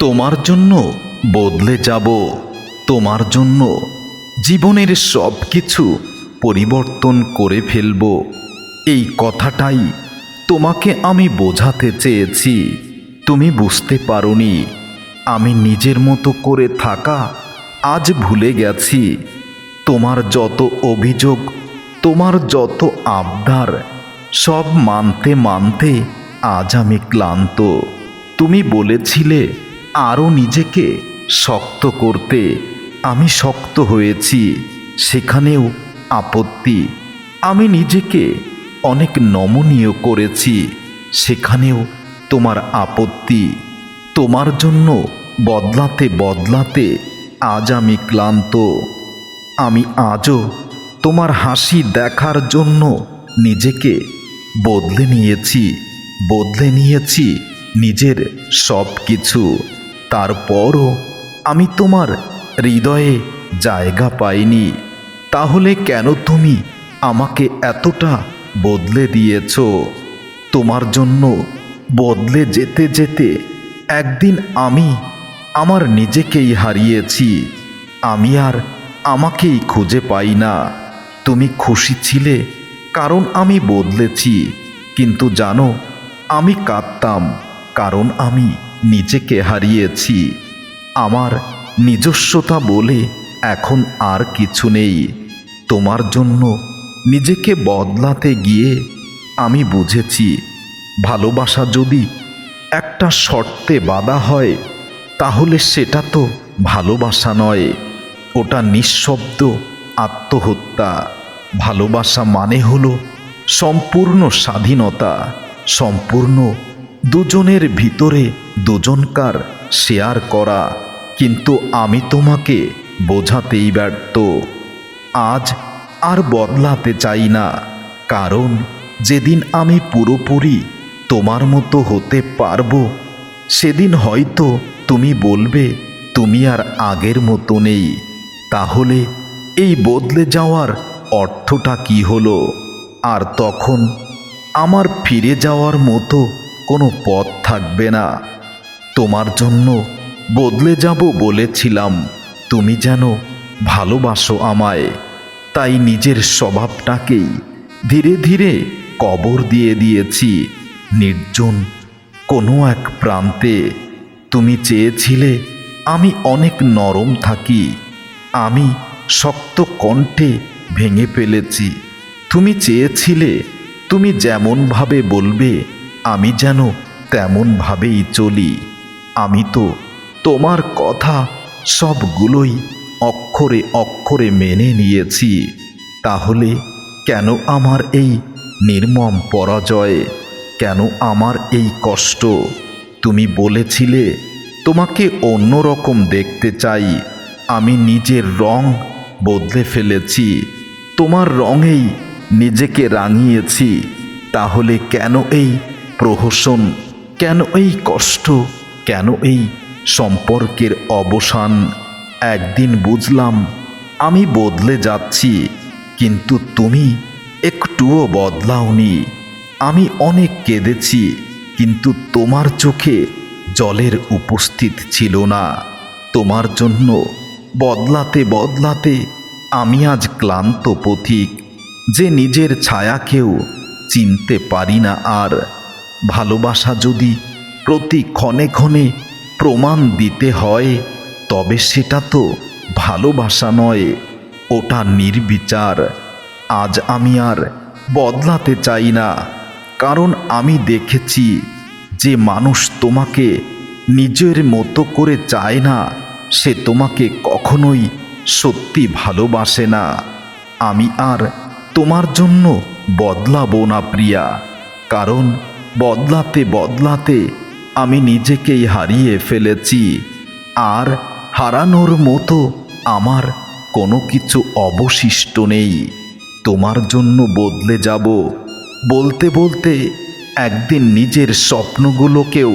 তোমার জন্য বদলে যাব, তোমার জন্য জীবনের সব কিছু পরিবর্তন করে ফেলব। এই কথাটাই তোমাকে আমি বোঝাতে চেয়েছি, তুমি বুঝতে পারোনি। আমি নিজের মতো করে থাকা আজ ভুলে গেছি। তোমার যত অভিযোগ, তোমার যত আবদার, সব মানতে মানতে আজ আমি ক্লান্ত। তুমি বলেছিলে আরও নিজেকে শক্ত করতে, আমি শক্ত হয়েছি, সেখানেও আপত্তি। আমি নিজেকে অনেক নমনীয় করেছি, সেখানেও তোমার আপত্তি। তোমার জন্য বদলাতে বদলাতে আজ আমি ক্লান্ত। আমি আজও তোমার হাসি দেখার জন্য নিজেকে বদলে নিয়েছি, বদলে নিয়েছি নিজের সব কিছু। তারপরও আমি তোমার হৃদয়ে জায়গা পাইনি। তাহলে কেন তুমি আমাকে এতটা বদলে দিয়েছ? তোমার জন্য বদলে যেতে যেতে একদিন আমি আমার নিজেকেই হারিয়েছি। আমি আর আমাকেই খুঁজে পাই না। তুমি খুশি ছিলে কারণ আমি বদলেছি, কিন্তু জানো আমি কাঁদতাম কারণ আমি নিজেকে হারিয়েছি। আমার নিজস্বতা বলে এখন আর কিছু নেই। তোমার জন্য নিজেকে বদলাতে গিয়ে আমি বুঝেছি, ভালোবাসা যদি একটা শর্তে বাঁধা হয় তাহলে সেটা তো ভালোবাসা নয়, ওটা নিঃশব্দ আত্মহত্যা। ভালোবাসা মানে হলো সম্পূর্ণ স্বাধীনতা, সম্পূর্ণ দুজনের ভিতরে দুজনকার শেয়ার করা। কিন্তু আমি তোমাকে বোঝাতেই ব্যর্থ। আজ আর বদলাতে চাই না, কারণ যেদিন আমি পুরোপুরি তোমার মতো হতে পারবো সেদিন হয়তো তুমি বলবে তুমি আর আগের মতো নেই। তাহলে এই বদলে যাওয়ার অর্থটা কি হলো? আর তখন আমার ফিরে যাওয়ার মতো কোনো পথ থাকবে না। তোমার জন্য বদলে যাব বলেছিলাম, তুমি যেন ভালোবাসো আমায়, তাই নিজের স্বভাবটাকেই ধীরে ধীরে কবর দিয়ে দিয়েছি নির্জন কোনো এক প্রান্তে। তুমি চেয়েছিলে আমি অনেক নরম থাকি, আমি শক্ত কণ্ঠে ভেঙে ফেলেছি। তুমি চেয়েছিলে তুমি যেমনভাবে বলবে আমি যেন তেমনভাবেই চলি। আমি তো তোমার কথা সবগুলোই অক্ষরে অক্ষরে মেনে নিয়েছি। তাহলে কেন আমার এই নির্মম পরাজয়? কেন আমার এই কষ্ট? তুমি বলেছিলে তোমাকে অন্যরকম দেখতে চাই। আমি নিজের রং বদলে ফেলেছি, তোমার রঙেই নিজেকে রাঙিয়েছি। তাহলে কেন এই প্রহসন? কেন এই কষ্ট? কেন এই সম্পর্কের অবসান? একদিন বুঝলাম আমি বদলে যাচ্ছি, কিন্তু তুমি একটুও বদলাওনি। আমি অনেক কেঁদেছি, কিন্তু তোমার চোখে জলের উপস্থিত ছিল না। তোমার জন্য বদলাতে বদলাতে আমি আজ ক্লান্ত পথিক, যে নিজের ছায়াকেও চিনতে পারি না আর। ভালোবাসা যদি প্রতি ক্ষণে ক্ষণে প্রমাণ দিতে হয় তবে সেটা তো ভালোবাসা নয়, ওটা নির্বিচার। আজ আমি আর বদলাতে চাই না, কারণ আমি দেখেছি যে মানুষ তোমাকে নিজের মতো করে চায় না সে তোমাকে কখনোই সত্যি ভালোবাসে না। আমি আর তোমার জন্য বদলাবো না প্রিয়া, কারণ বদলাতে বদলাতে আমি নিজেকেই হারিয়ে ফেলেছি। আর হারানোর মতো আমার কোনো কিছু অবশিষ্ট নেই। তোমার জন্য বদলে যাব বলতে বলতে একদিন নিজের স্বপ্নগুলোকেও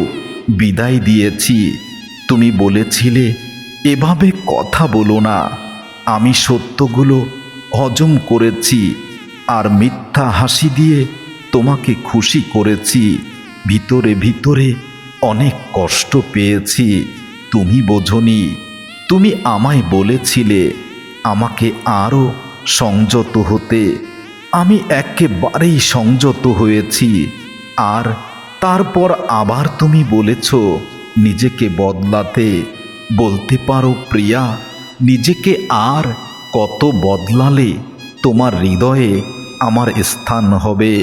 বিদায় দিয়েছি। তুমি বলেছিলে এভাবে কথা বলো না। আমি সত্যগুলো হজম করেছি আর মিথ্যা হাসি দিয়ে তোমাকে খুশি করেছি। ভিতরে ভিতরে অনেক কষ্ট পেয়েছি, তুমি বোঝনি। তুমি আমায় বলেছিলে আমাকে আরও সংযত হতে। আমি একেবারেই সংযত হয়েছি। আর তারপর আবার তুমি বলেছ নিজেকে বদলাতে। বলতে পারো প্রিয়া, নিজেকে আর কত বদলালে তোমার হৃদয়ে আমার স্থান হবে?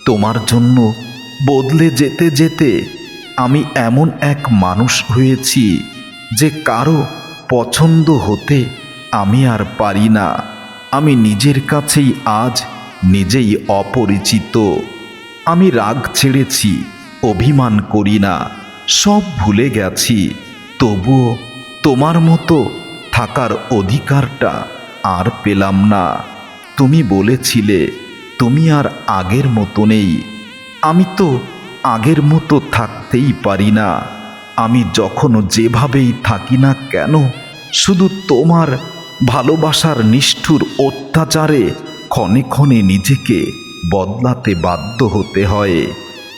তোমার জন্য বদলে যেতে যেতে আমি এমন এক মানুষ হয়েছি যে কারো পছন্দ হতে আমি আর পারি না। আমি নিজের কাছেই আজ নিজেই অপরিচিত। আমি রাগ ছেড়েছি, অভিমান করি না, সব ভুলে গেছি। তবুও তোমার মতো থাকার অধিকারটা আর পেলাম না। তুমি বলেছিলে তুমি আর আগের মতো নেই। আমি তো আগের মতো থাকতেই পারি না। আমি যখন যেভাবেই থাকি না কেন, শুধু তোমার ভালোবাসার নিষ্ঠুর অত্যাচারে ক্ষণে ক্ষণে নিজেকে বদলাতে বাধ্য হতে হয়।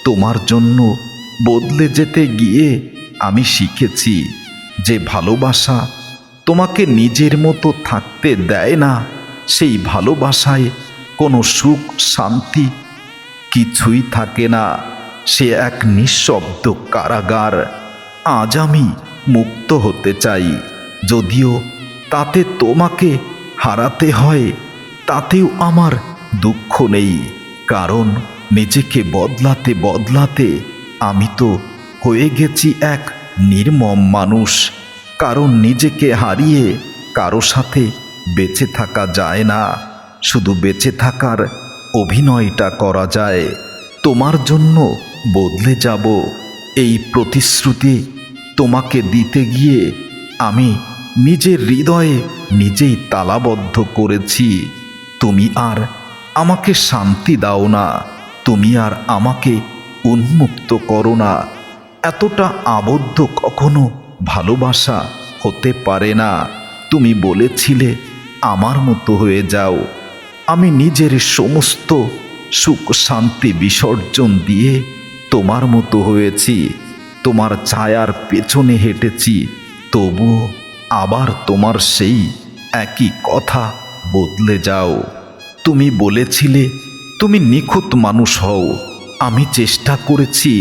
তোমার জন্য বদলে যেতে গিয়ে আমি শিখেছি যে ভালোবাসা তোমাকে নিজের মতো থাকতে দেয় না। সেই ভালোবাসায় কোনো সুখ শান্তি কিছুই থাকে না। সে এক নিঃশব্দ কারাগার। আজ আমি মুক্ত হতে চাই, যদিও তাতে তোমাকে হারাতে হয়। তাতেও আমার দুঃখ নেই, কারণ নিজেকে বদলাতে বদলাতে আমি তো হয়ে গেছি এক নির্মম মানুষ। কারণ নিজেকে হারিয়ে কারো সাথে বেঁচে থাকা যায় না, শুধু বেঁচে থাকার অভিনয়টা করা যায়। তোমার জন্য বদলে যাব এই প্রতিশ্রুতি তোমাকে দিতে গিয়ে আমি নিজের হৃদয়ে নিজেই তালাবদ্ধ করেছি। তুমি আর আমাকে শান্তি দাও না, তুমি আর আমাকে উন্মুক্ত করো না। এতটা আবদ্ধ কখনো ভালোবাসা হতে পারে না। তুমি বলেছিলে আমার মতো হয়ে যাও। আমি নিজের সমস্ত সুখ শান্তি বিসর্জন দিয়ে তোমার মতো হয়েছি, তোমার ছায়ার পেছনে হেঁটেছি। তবুও আবার তোমার সেই একই কথা, বদলে যাও। তুমি বলেছিলে তুমি নিখুঁত মানুষ হও। আমি চেষ্টা করেছি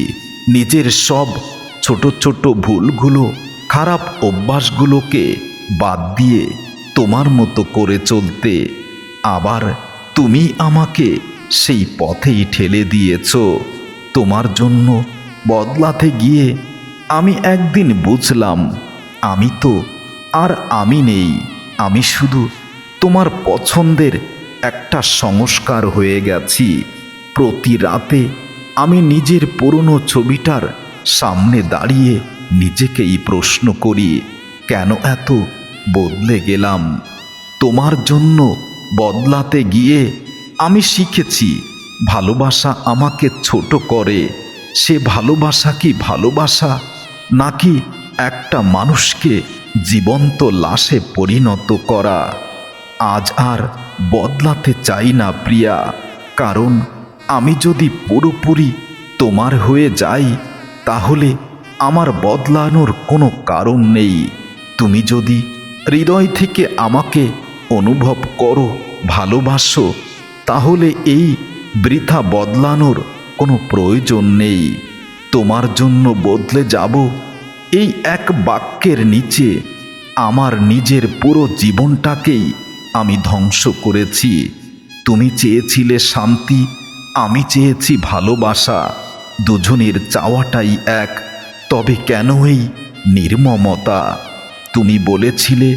নিজের সব ছোট ছোট ভুলগুলো, খারাপ অভ্যাসগুলোকে বাদ দিয়ে তোমার মতো করে চলতে। আবার তুমি আমাকে সেই পথেই ঠেলে দিয়েছ। তোমার জন্য বদলাতে গিয়ে আমি একদিন বুঝলাম আমি তো আর আমি নেই। আমি শুধু তোমার পছন্দের একটা সংস্কার হয়ে গেছি। প্রতি রাতে আমি নিজের পুরনো ছবিটার সামনে দাঁড়িয়ে নিজেকেই প্রশ্ন করি, কেন এত বদলে গেলাম? তোমার জন্য বদলাতে গিয়ে আমি শিখেছি ভালোবাসা আমাকে ছোট করে। সে ভালোবাসা কি ভালোবাসা, নাকি একটা মানুষকে জীবন্ত লাশে পরিণত করা? আজ আর বদলাতে চাই না প্রিয়া, কারণ আমি যদি পুরোপুরি তোমার হয়ে যাই তাহলে আমার বদলানোর কোনো কারণ নেই। তুমি যদি হৃদয় থেকে আমাকে অনুভব করো, ভালোবাসো, তাহলে এই বৃথা বদলানোর কোনো প্রয়োজন নেই। তোমার জন্য বদলে যাব এই এক বাক্যের নিচে আমার নিজের পুরো জীবনটাকেই আমি ধ্বংস করেছি। তুমি চেয়েছিলে শান্তি, আমি চেয়েছি ভালোবাসা। দুজনের চাওয়াটাই এক, তবে কেন এই নির্মমতা? তুমি বলেছিলে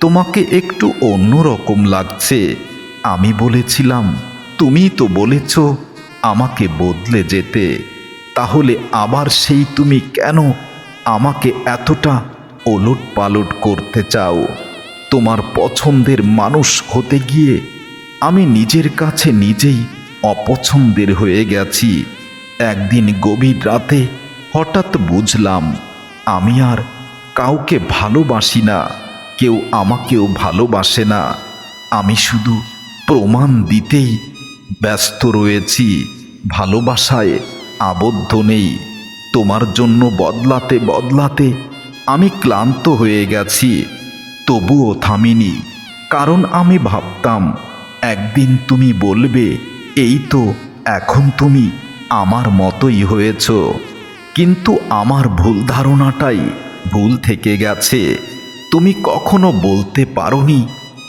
তোমাকে একটু অন্যরকম লাগছে। আমি বলেছিলাম তুমি তো বলেছ আমাকে বদলে যেতে। তাহলে আবার সেই তুমি কেন আমাকে এতটা ওলট পালট করতে চাও? তোমার পছন্দের মানুষ হতে গিয়ে আমি নিজের কাছে নিজেই অপছন্দের হয়ে গেছি। একদিন গভীর রাতে হঠাৎ বুঝলাম আমি আর কাউকে ভালোবাসি না, কেউ আমাকেও ভালোবাসে না। আমি শুধু প্রমাণ দিতেই ব্যস্ত রয়েছি, ভালোবাসায় আবদ্ধ নেই। তোমার জন্য বদলাতে বদলাতে আমি ক্লান্ত হয়ে গেছি, তবুও থামিনি, কারণ আমি ভাবতাম একদিন তুমি বলবে এই তো এখন তুমি আমার মতোই হয়েছ। কিন্তু আমার ভুল ধারণাটাই ভুল থেকে গেছে। তুমি কখনো বলতে পারোনি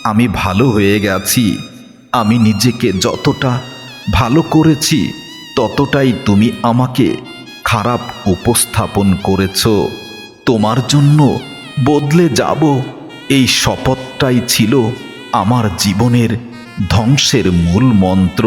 আমি ভালো হয়ে গেছি। আমি নিজেকে যতটা ভালো করেছি ততটাই তুমি আমাকে খারাপ উপস্থাপন করেছ। তোমার জন্য বদলে যাব এই শপথটাই ছিল আমার জীবনের ধ্বংসের মূল মন্ত্র।